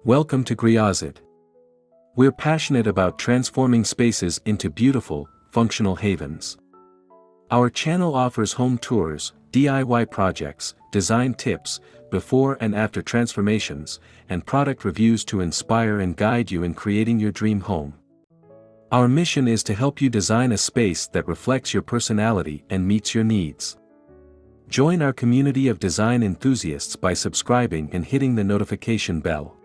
Welcome to curated. We're passionate about transforming spaces into beautiful, functional havens. Our channel offers home tours, DIY projects, design tips, before and after transformations, and product reviews to inspire and guide you in creating your dream home. Our mission is to help you design a space that reflects your personality and meets your needs. Join our community of design enthusiasts by subscribing and hitting the notification bell.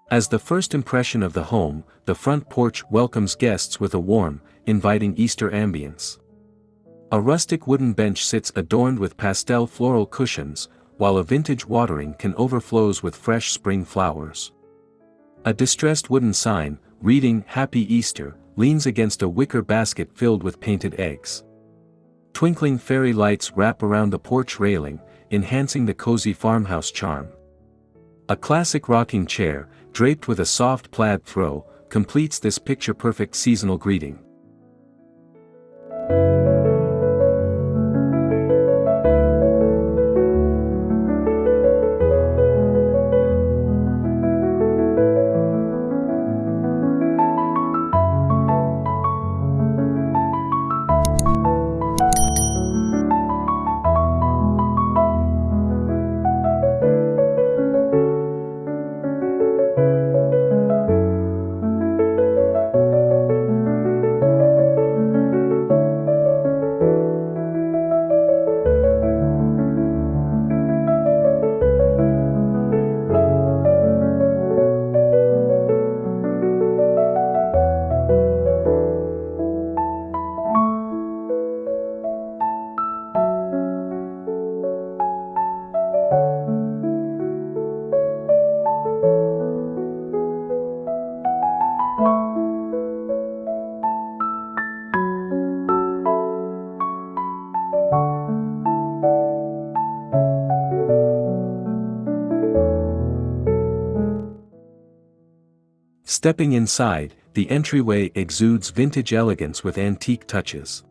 As the first impression of the home, the front porch welcomes guests with a warm, inviting Easter ambience. A rustic wooden bench sits adorned with pastel floral cushions, while a vintage watering can overflows with fresh spring flowers. A distressed wooden sign, reading "Happy Easter," leans against a wicker basket filled with painted eggs. Twinkling fairy lights wrap around the porch railing, enhancing the cozy farmhouse charm. A classic rocking chair, draped with a soft plaid throw, completes this picture-perfect seasonal greeting. Stepping inside, the entryway exudes vintage elegance with antique touches.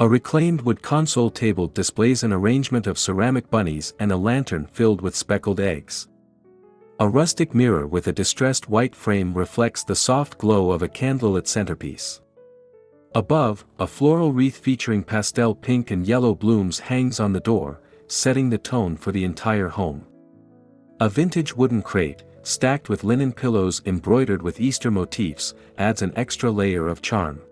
A reclaimed wood console table displays an arrangement of ceramic bunnies and a lantern filled with speckled eggs. A rustic mirror with a distressed white frame reflects the soft glow of a candlelit centerpiece. Above, a floral wreath featuring pastel pink and yellow blooms hangs on the door, setting the tone for the entire home. A vintage wooden crate, stacked with linen pillows embroidered with Easter motifs, adds an extra layer of charm.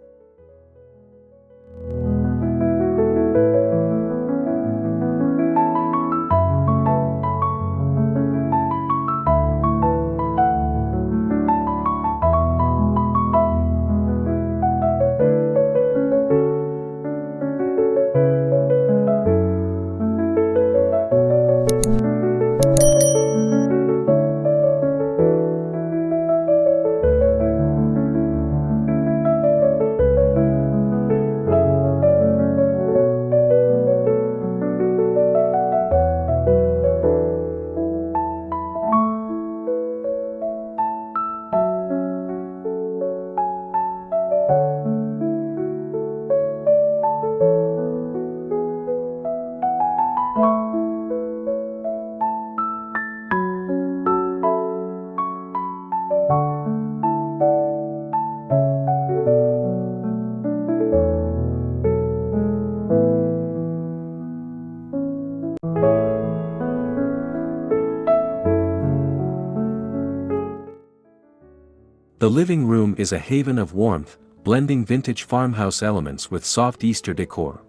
The living room is a haven of warmth, blending vintage farmhouse elements with soft Easter decor.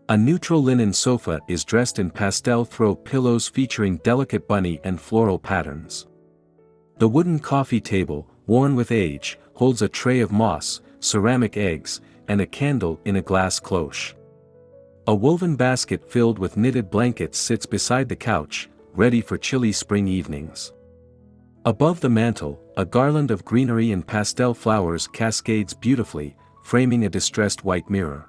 A neutral linen sofa is dressed in pastel throw pillows featuring delicate bunny and floral patterns. The wooden coffee table, worn with age, holds a tray of moss, ceramic eggs, and a candle in a glass cloche. A woven basket filled with knitted blankets sits beside the couch, ready for chilly spring evenings. Above the mantel, a garland of greenery and pastel flowers cascades beautifully, framing a distressed white mirror.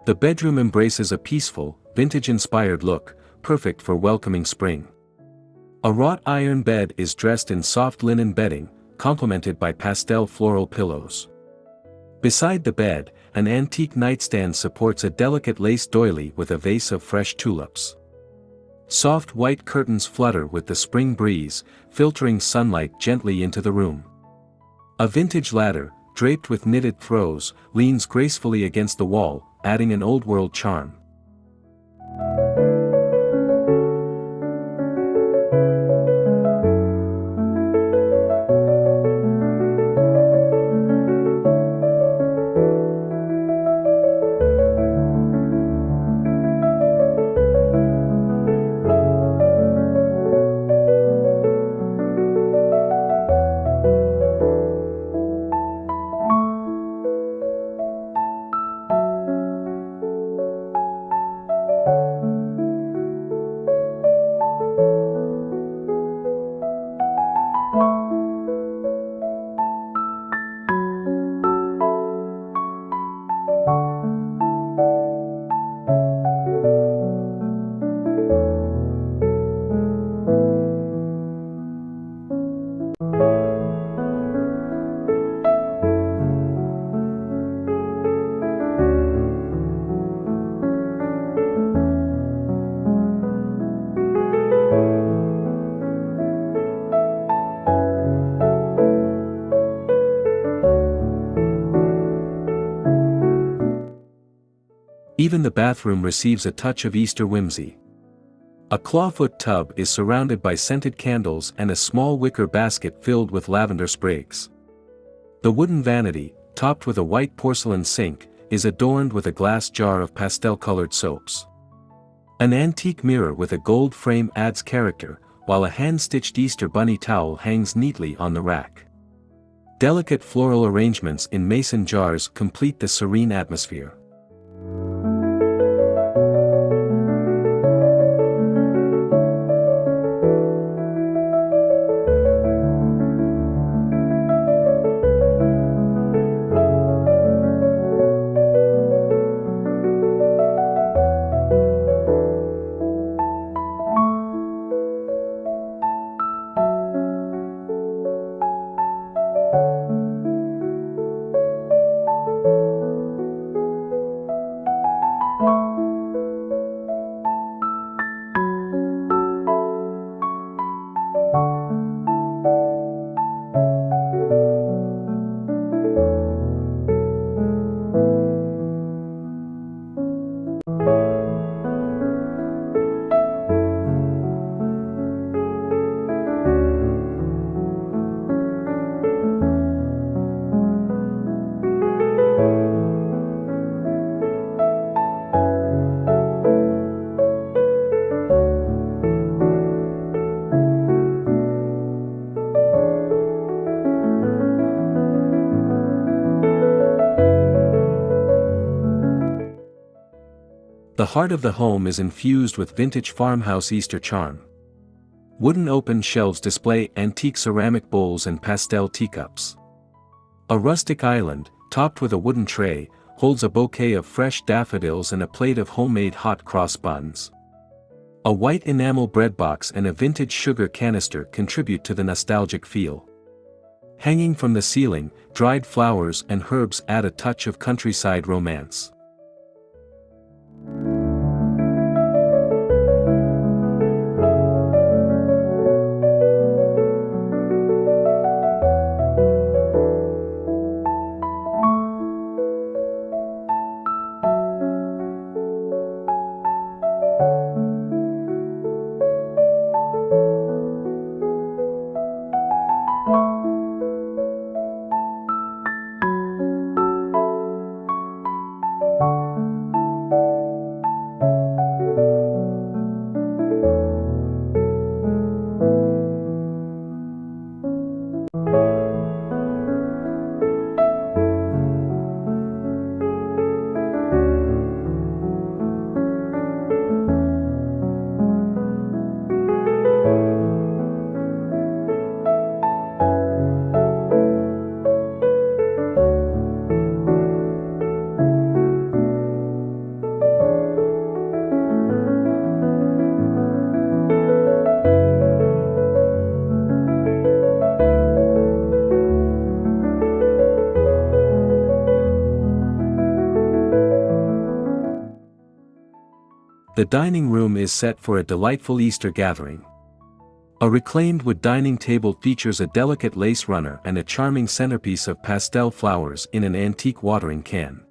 The bedroom embraces a peaceful, vintage-inspired look, perfect for welcoming spring. A wrought iron bed is dressed in soft linen bedding, complemented by pastel floral pillows. Beside the bed, an antique nightstand supports a delicate lace doily with a vase of fresh tulips. Soft white curtains flutter with the spring breeze, filtering sunlight gently into the room. A vintage ladder, draped with knitted throws, leans gracefully against the wall, adding an old-world charm. Even the bathroom receives a touch of Easter whimsy. A clawfoot tub is surrounded by scented candles and a small wicker basket filled with lavender sprigs. The wooden vanity, topped with a white porcelain sink, is adorned with a glass jar of pastel-colored soaps. An antique mirror with a gold frame adds character, while a hand-stitched Easter bunny towel hangs neatly on the rack. Delicate floral arrangements in mason jars complete the serene atmosphere. The heart of the home is infused with vintage farmhouse Easter charm. Wooden open shelves display antique ceramic bowls and pastel teacups. A rustic island, topped with a wooden tray, holds a bouquet of fresh daffodils and a plate of homemade hot cross buns. A white enamel bread box and a vintage sugar canister contribute to the nostalgic feel. Hanging from the ceiling, dried flowers and herbs add a touch of countryside romance. The dining room is set for a delightful Easter gathering. A reclaimed wood dining table features a delicate lace runner and a charming centerpiece of pastel flowers in an antique watering can.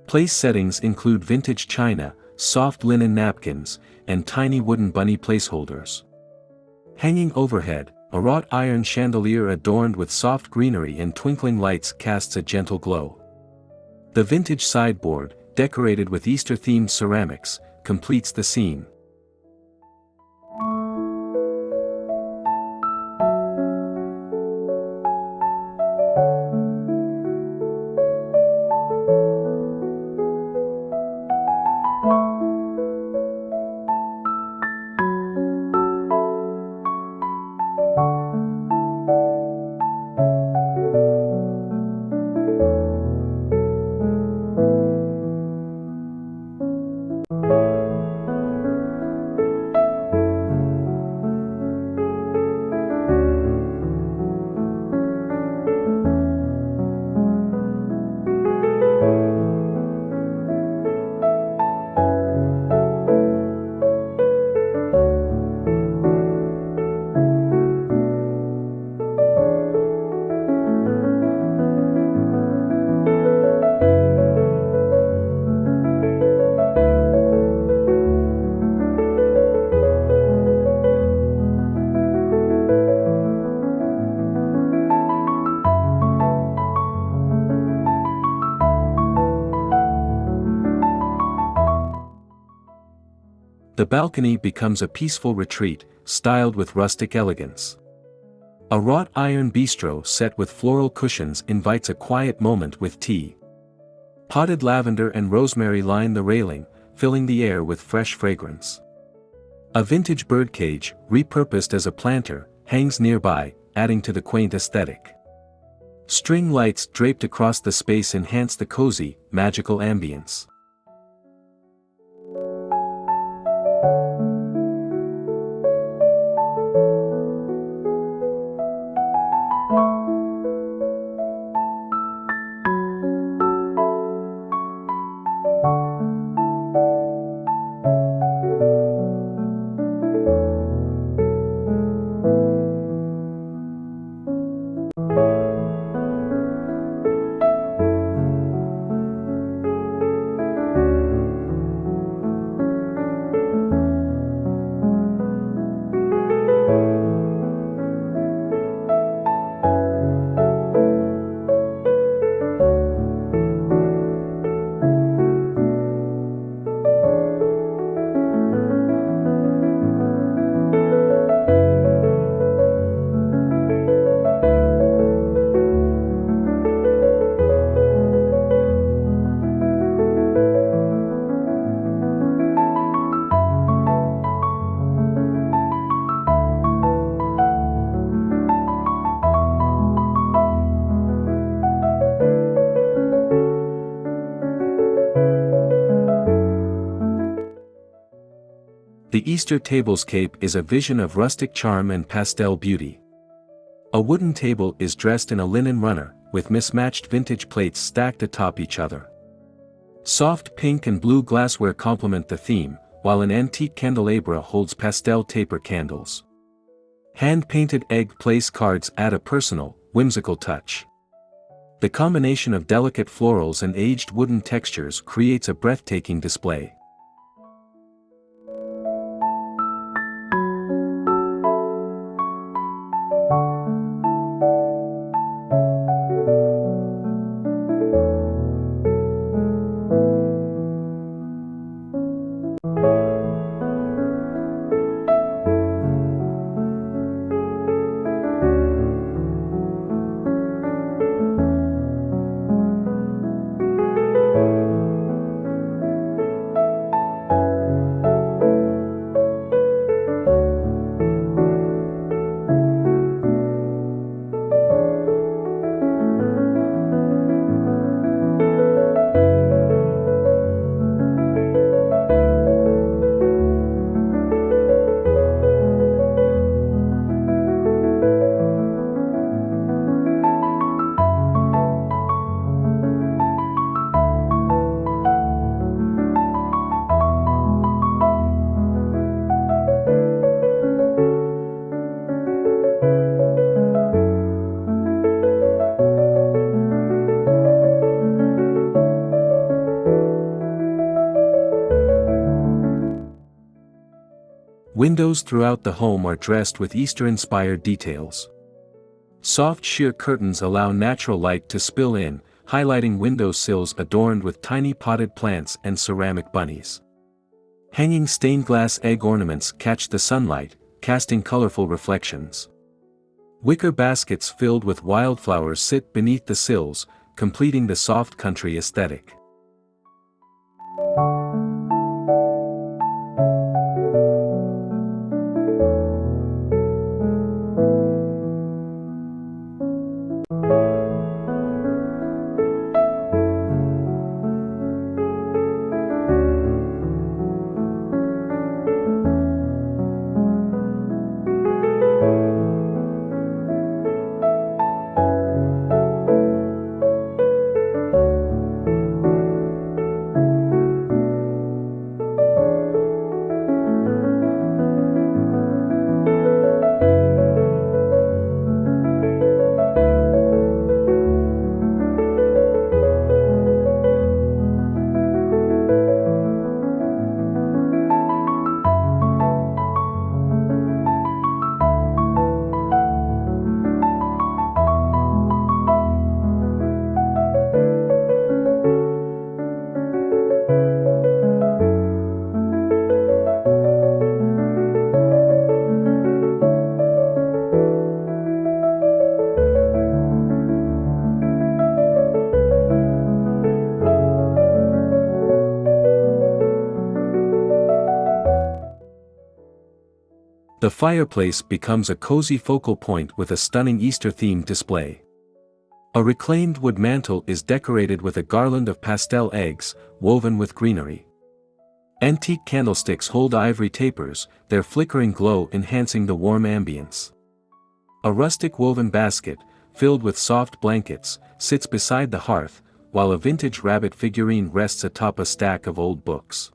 Place settings include vintage china, soft linen napkins, and tiny wooden bunny placeholders. Hanging overhead, a wrought iron chandelier adorned with soft greenery and twinkling lights casts a gentle glow. The vintage sideboard, decorated with Easter-themed ceramics, completes the scene. The balcony becomes a peaceful retreat, styled with rustic elegance. A wrought iron bistro set with floral cushions invites a quiet moment with tea. Potted lavender and rosemary line the railing, filling the air with fresh fragrance. A vintage birdcage, repurposed as a planter, hangs nearby, adding to the quaint aesthetic. String lights draped across the space enhance the cozy, magical ambience. The Easter tablescape is a vision of rustic charm and pastel beauty. A wooden table is dressed in a linen runner, with mismatched vintage plates stacked atop each other. Soft pink and blue glassware complement the theme, while an antique candelabra holds pastel taper candles. Hand-painted egg place cards add a personal, whimsical touch. The combination of delicate florals and aged wooden textures creates a breathtaking display. Windows throughout the home are dressed with Easter-inspired details. Soft sheer curtains allow natural light to spill in, highlighting window sills adorned with tiny potted plants and ceramic bunnies. Hanging stained glass egg ornaments catch the sunlight, casting colorful reflections. Wicker baskets filled with wildflowers sit beneath the sills, completing the soft country aesthetic. The fireplace becomes a cozy focal point with a stunning Easter-themed display. A reclaimed wood mantel is decorated with a garland of pastel eggs, woven with greenery. Antique candlesticks hold ivory tapers, their flickering glow enhancing the warm ambience. A rustic woven basket, filled with soft blankets, sits beside the hearth, while a vintage rabbit figurine rests atop a stack of old books.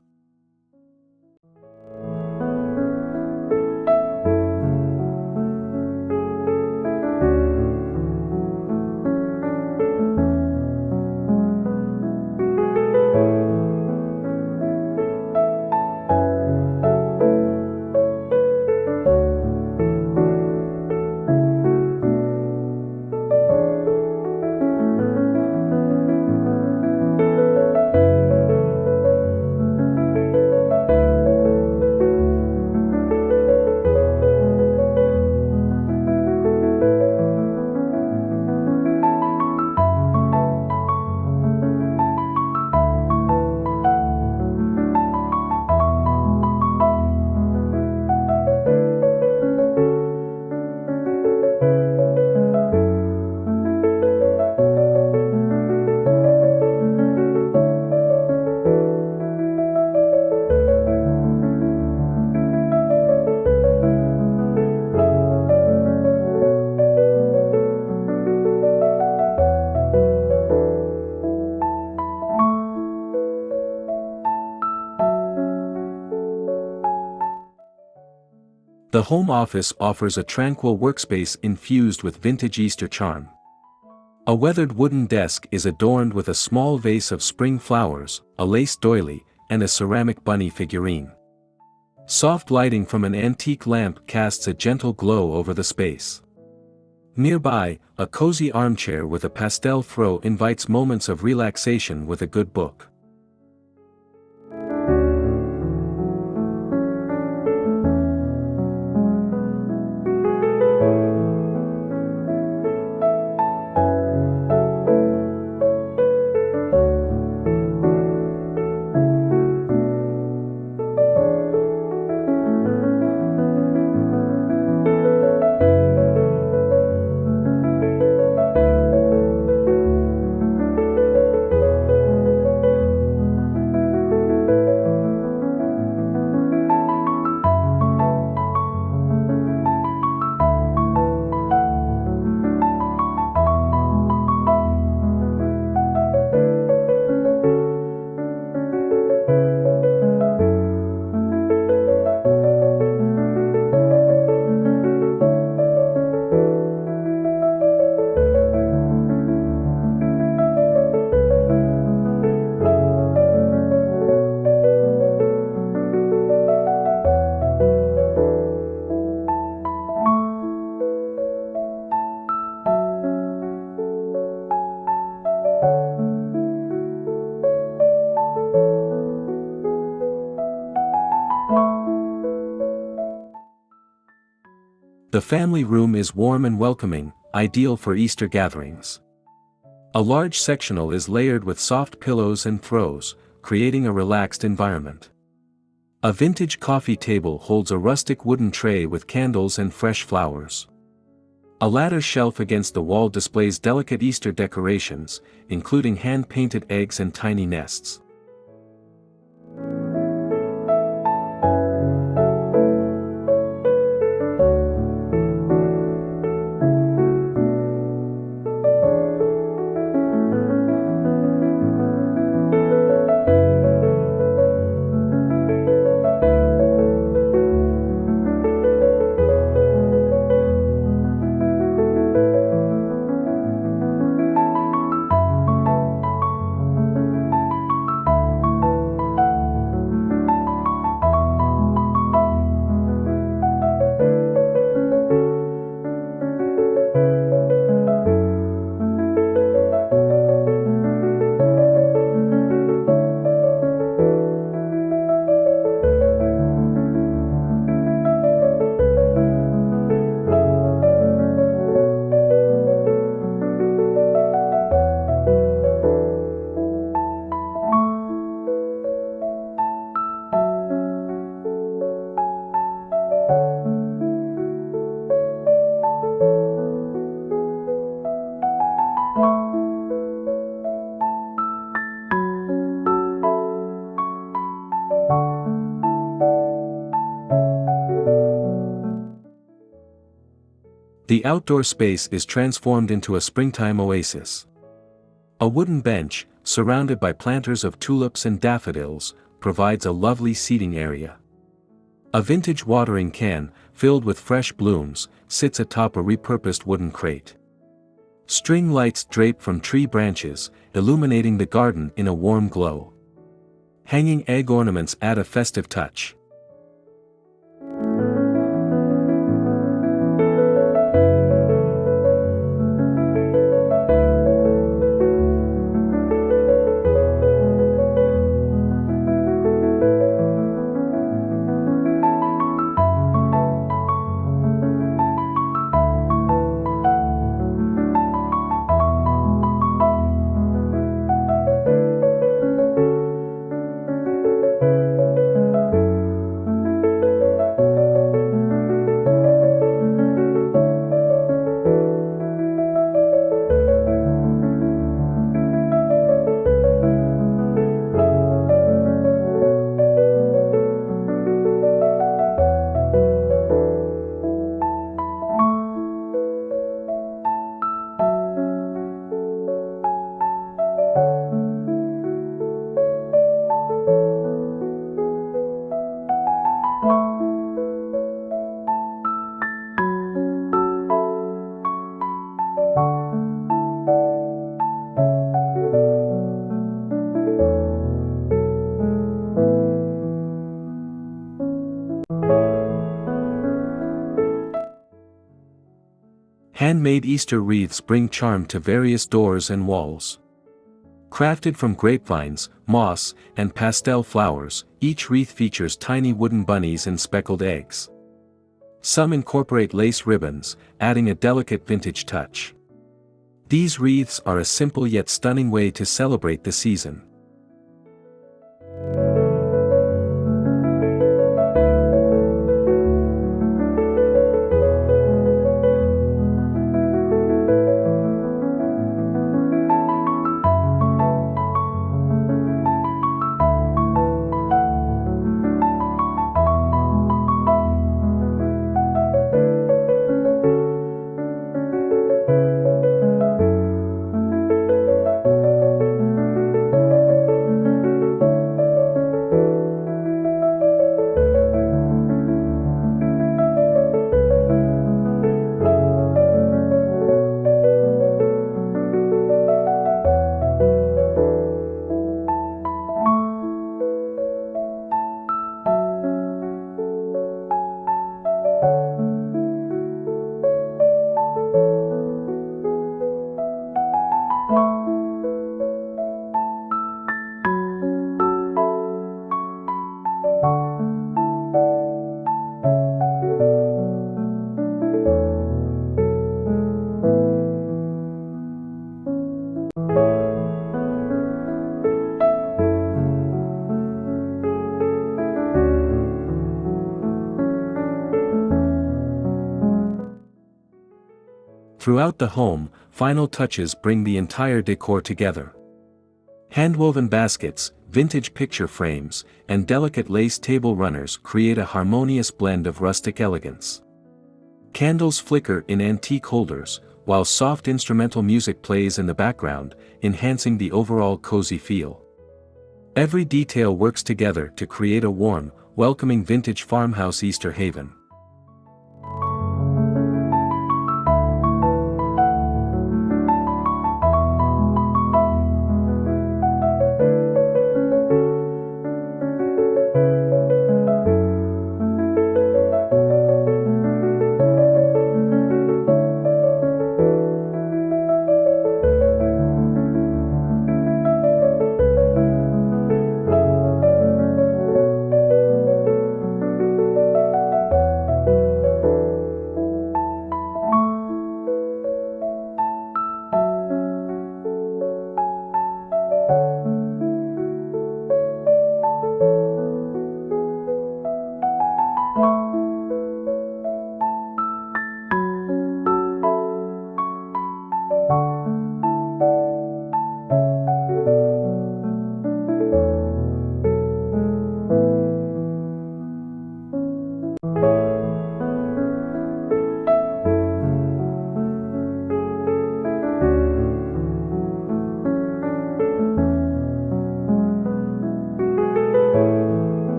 The home office offers a tranquil workspace infused with vintage Easter charm. A weathered wooden desk is adorned with a small vase of spring flowers, a lace doily, and a ceramic bunny figurine. Soft lighting from an antique lamp casts a gentle glow over the space. Nearby, a cozy armchair with a pastel throw invites moments of relaxation with a good book. The family room is warm and welcoming, ideal for Easter gatherings. A large sectional is layered with soft pillows and throws, creating a relaxed environment. A vintage coffee table holds a rustic wooden tray with candles and fresh flowers. A ladder shelf against the wall displays delicate Easter decorations, including hand-painted eggs and tiny nests. The outdoor space is transformed into a springtime oasis. A wooden bench, surrounded by planters of tulips and daffodils, provides a lovely seating area. A vintage watering can, filled with fresh blooms, sits atop a repurposed wooden crate. String lights drape from tree branches, illuminating the garden in a warm glow. Hanging egg ornaments add a festive touch. Handmade Easter wreaths bring charm to various doors and walls. Crafted from grapevines, moss, and pastel flowers, each wreath features tiny wooden bunnies and speckled eggs. Some incorporate lace ribbons, adding a delicate vintage touch. These wreaths are a simple yet stunning way to celebrate the season. Throughout the home, final touches bring the entire decor together. Handwoven baskets, vintage picture frames, and delicate lace table runners create a harmonious blend of rustic elegance. Candles flicker in antique holders, while soft instrumental music plays in the background, enhancing the overall cozy feel. Every detail works together to create a warm, welcoming vintage farmhouse Easter haven.